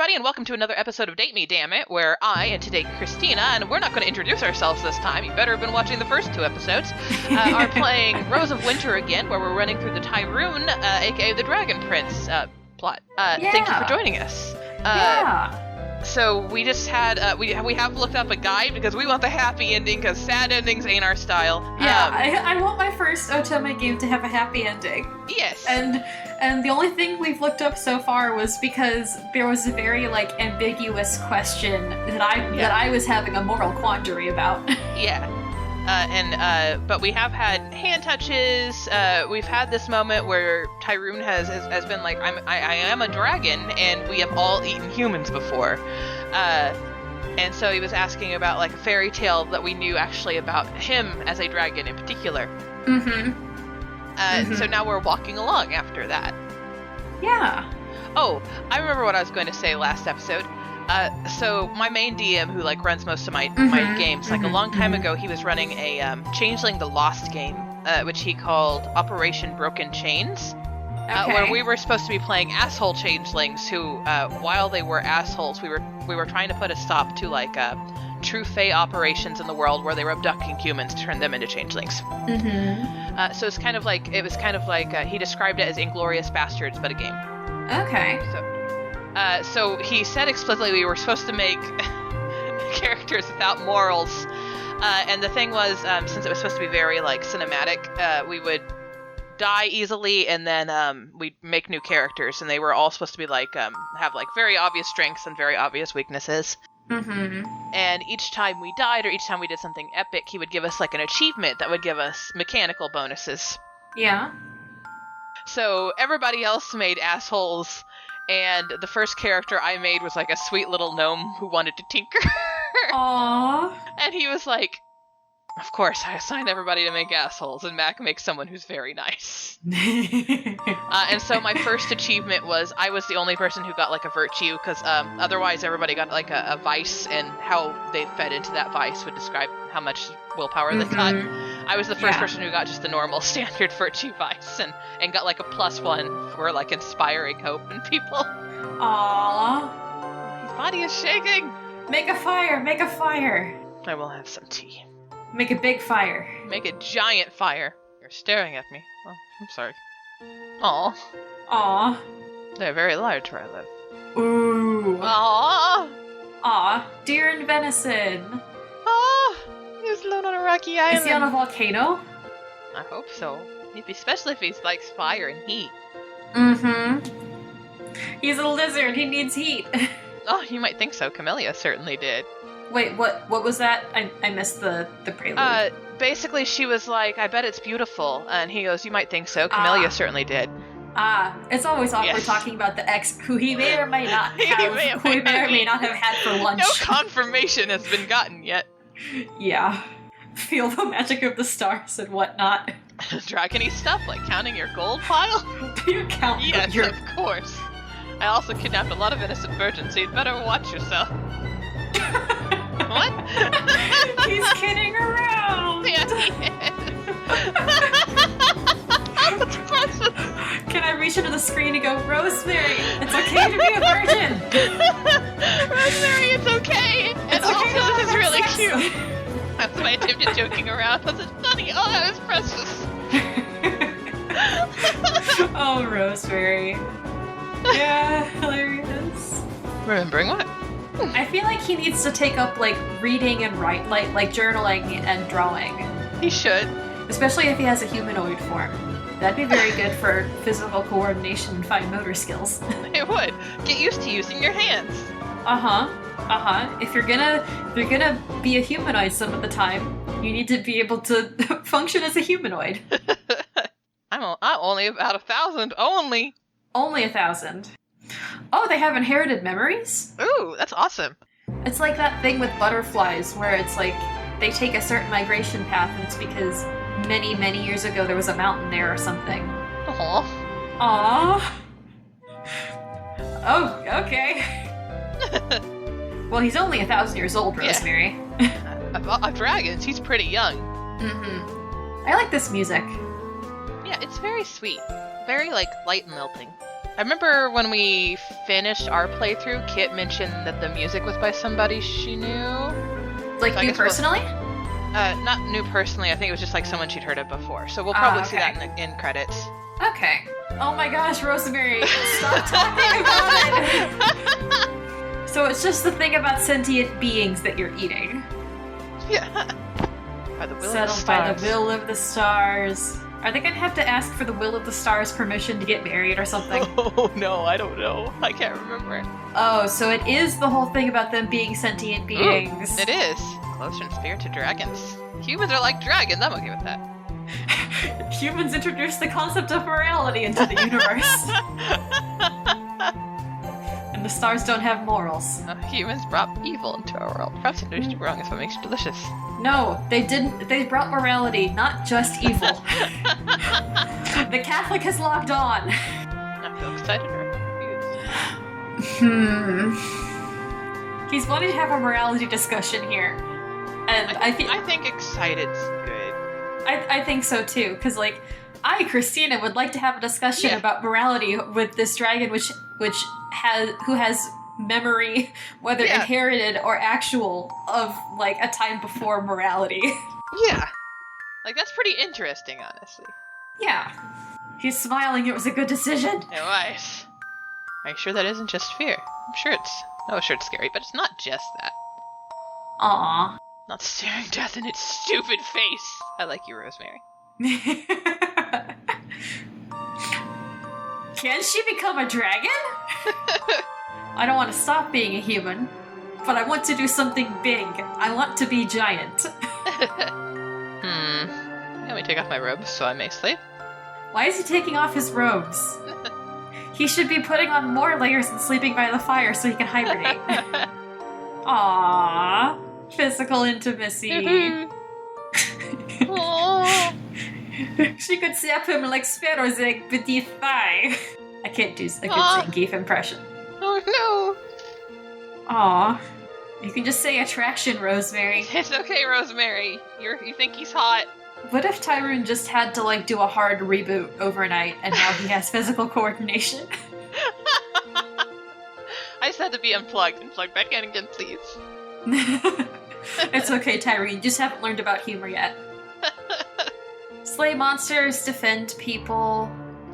everybody, and welcome to another episode of Date Me, Dammit, where I, and today Christina, and we're not going to introduce ourselves this time, you better have been watching the first two episodes, are playing Rose of Winter again, where we're running through the Tyrune, aka the Dragon Prince, plot. Thank you for joining us. So we just had, we have looked up a guide because we want the happy ending, because sad endings ain't our style. Yeah, I want my first Otome game to have a happy ending. Yes. And the only thing we've looked up so far was because there was a very, ambiguous question that I was having a moral quandary about. Yeah. But we have had hand touches. We've had this moment where Tyrune has been like, I am a dragon, and we have all eaten humans before. And so he was asking about like a fairy tale that we knew actually about him as a dragon in particular. So now we're walking along after that. Yeah. Oh, I remember what I was going to say last episode. So my main DM, who runs most of my games, a long time ago, he was running a Changeling the Lost game, which he called Operation Broken Chains, where we were supposed to be playing asshole changelings who, while they were assholes, we were trying to put a stop to true fae operations in the world where they were abducting humans to turn them into changelings. So it's kind of like he described it as Inglorious Bastards, but a game. Okay. So he said explicitly we were supposed to make characters without morals, and the thing was, since it was supposed to be very cinematic, we would die easily, and then we'd make new characters, and they were all supposed to be have very obvious strengths and very obvious weaknesses. And each time we died, or each time we did something epic, he would give us an achievement that would give us mechanical bonuses. Yeah. So everybody else made assholes. And the first character I made was a sweet little gnome who wanted to tinker. Aww. And he was like, of course, I assigned everybody to make assholes, and Maq makes someone who's very nice. And so my first achievement was I was the only person who got a virtue, because otherwise everybody got a vice, and how they fed into that vice would describe how much willpower they got. I was the first person who got just the normal standard virtue vice, and got a +1 for inspiring hope in people. Aww. His body is shaking. Make a fire, make a fire. I will have some tea. Make a big fire. Make a giant fire. You're staring at me. Oh, I'm sorry. Aw. Aw. They're very large where I live. Ooh. Aw. Aw. Deer and venison. Aw. He's alone on a rocky island. Is he on a volcano? I hope so. Especially if he likes fire and heat. He's a lizard. He needs heat. Oh, you might think so. Camellia certainly did. Wait, what was that? I missed the prelude. Basically she was like, I bet it's beautiful. And he goes, you might think so. Camellia certainly did. It's always awkward talking about the ex who he may or may not have, who he may or may not have had for lunch. No confirmation has been gotten yet. Yeah. Feel the magic of the stars and whatnot. Dragony stuff, like counting your gold pile? Do you count Yes, of course. I also kidnapped a lot of innocent virgins, so you'd better watch yourself. What? He's kidding around. Yeah, he is. That's precious. Can I reach into the screen and go, Rosemary, it's okay to be a virgin. Rosemary, it's okay. And it's okay also, this is really sex. cute. That's my attempt at joking around. Was it funny? Oh, that was precious. Oh, Rosemary. Yeah, hilarious. Remembering what? I feel like he needs to take up reading and write, like journaling and drawing. He should. Especially if he has a humanoid form. That'd be very good for physical coordination and fine motor skills. It would. Get used to using your hands. If you're gonna be a humanoid some of the time, you need to be able to function as a humanoid. I'm only about 1,000. Only 1,000. Oh, they have inherited memories? Ooh, that's awesome. It's like that thing with butterflies where it's they take a certain migration path, and it's because many, many years ago there was a mountain there or something. Aww. Oh, okay. Well, he's only 1,000 years old, Rosemary. Yeah. Of dragons, he's pretty young. I like this music. Yeah, it's very sweet. Very, light and lilting. I remember when we finished our playthrough, Kit mentioned that the music was by somebody she knew. Like So I you guess we'll- personally? Not new personally. I think it was just like someone she'd heard of before. So we'll probably see that in the end credits. Okay. Oh my gosh, Rosemary, stop talking about it! So it's just the thing about sentient beings that you're eating. Yeah. By the will of the Settled by stars. the will of the stars. Are they gonna have to ask for the will of the stars permission to get married or something? Oh no, I don't know. I can't remember. Oh, so it is the whole thing about them being sentient beings. It is. Closer in spirit to dragons. Humans are like dragons, I'm okay with that. Humans introduced the concept of morality into the universe. And the stars don't have morals. Humans brought evil into our world. Perhaps introduced wrong is what makes it delicious. No, they didn't. They brought morality, not just evil. The Catholic has logged on. I feel excited or confused. He's wanting to have a morality discussion here. And I think excited's good. I think so too, because like Christina would like to have a discussion about morality with this dragon, who has memory, whether inherited or actual, of like a time before morality. Yeah, like that's pretty interesting, honestly. Yeah, he's smiling. It was a good decision. It was. Are you sure that isn't just fear? I'm sure it's scary, but it's not just that. Aww. Not staring death in its stupid face. I like you, Rosemary. Can she become a dragon? I don't want to stop being a human, but I want to do something big. I want to be giant. Let me take off my robes so I may sleep. Why is he taking off his robes? He should be putting on more layers and sleeping by the fire so he can hibernate. Aww. Physical intimacy. She could zap him like sparrow's egg beneath thigh. I can't do a good Zangief impression. Oh no! Aw. You can just say attraction, Rosemary. It's okay, Rosemary. You think he's hot. What if Tyrone just had to like do a hard reboot overnight and now he has physical coordination? I just had to be unplugged and plugged back in again, please. It's okay, Tyrone. You just haven't learned about humor yet. Slay monsters, defend people.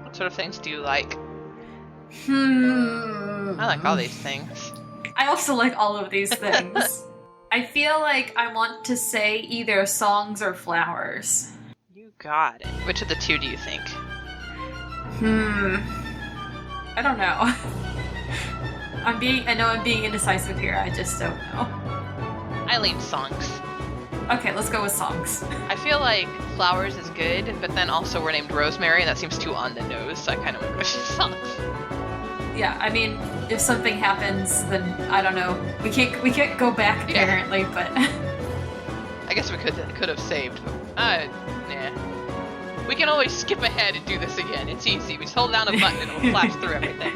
What sort of things do you like? I I like all these things. I also like all of these things. I feel like I want to say either songs or flowers. You got it. Which of the two do you think? I don't know. I know I'm being indecisive here, I just don't know. I lean songs. Okay, let's go with songs. I feel like flowers is good, but then also we're named Rosemary, and that seems too on the nose, so I kind of want to go with songs. Yeah, I mean, if something happens, then I don't know. We can't go back apparently, but I guess we could have saved. Nah. We can always skip ahead and do this again. It's easy. We just hold down a button and it'll flash through everything.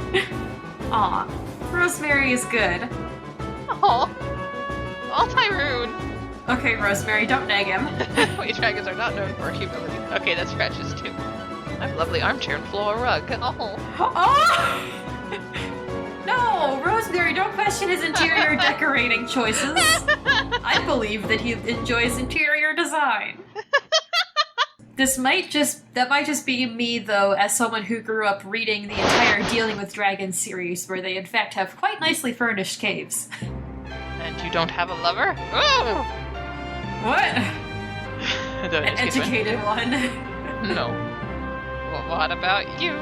Aw, Rosemary is good. Aw. Oh, Tyrone. Okay, Rosemary, don't nag him. Wait, dragons are not known for humility. Okay, that's precious too. I have a lovely armchair and floral rug. Oh. Oh! No, Rosemary, don't question his interior decorating choices. I believe that he enjoys interior design. That might just be me, though, as someone who grew up reading the entire Dealing with Dragons series, where they in fact have quite nicely furnished caves. And you don't have a lover? Oh! What? An educated one. No. Well, what about you?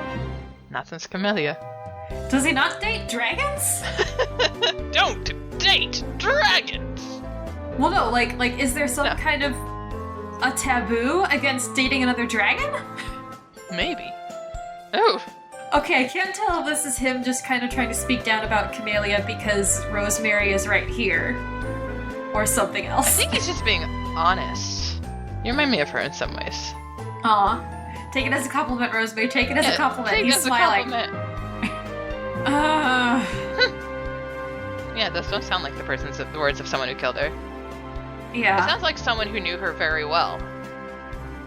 Not since Camellia. Does he not date dragons? Don't date dragons! Well, no, like, is there some kind of a taboo against dating another dragon? Maybe. Oh. Okay, I can't tell if this is him just kind of trying to speak down about Camellia because Rosemary is right here. Or something else. I think he's just being honest. You remind me of her in some ways. Aw. Take it as a compliment, Rosemary. Take it as a compliment. Take He's it as smiling. A compliment. Yeah, those don't sound like the words of someone who killed her. Yeah. It sounds like someone who knew her very well,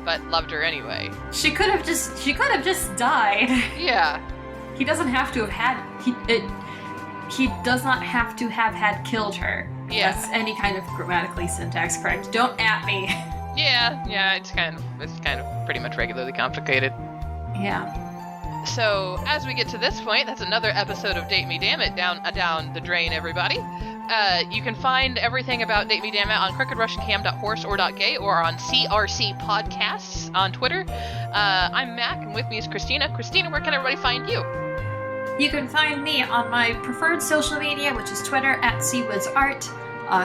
but loved her anyway. She could have just died. Yeah. He doesn't have to have had... He does not have to have had killed her. Yeah. That's any kind of grammatically syntax correct. Don't at me. Yeah, it's kind of pretty much regularly complicated. Yeah. So, as we get to this point, that's another episode of Date Me Dammit down the drain, everybody. You can find everything about Date Me Dammit on crookedrussiancam.horse.gay or on CRC Podcasts on Twitter. I'm Maq, and with me is Christina. Christina, where can everybody find you? You can find me on my preferred social media, which is Twitter, at @SeawoodsArt.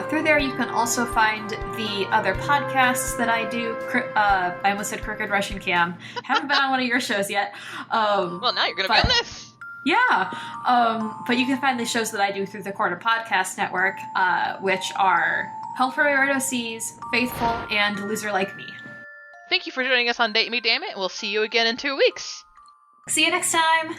Through there, you can also find the other podcasts that I do. I almost said Crooked Russian Cam. Haven't been on one of your shows yet. Well, now you're going to be on this. Yeah. But you can find the shows that I do through the Quarter Podcast Network, which are Hell for Weirdo Seas, Faithful, and Loser Like Me. Thank you for joining us on Date Me Dammit. We'll see you again in 2 weeks. See you next time.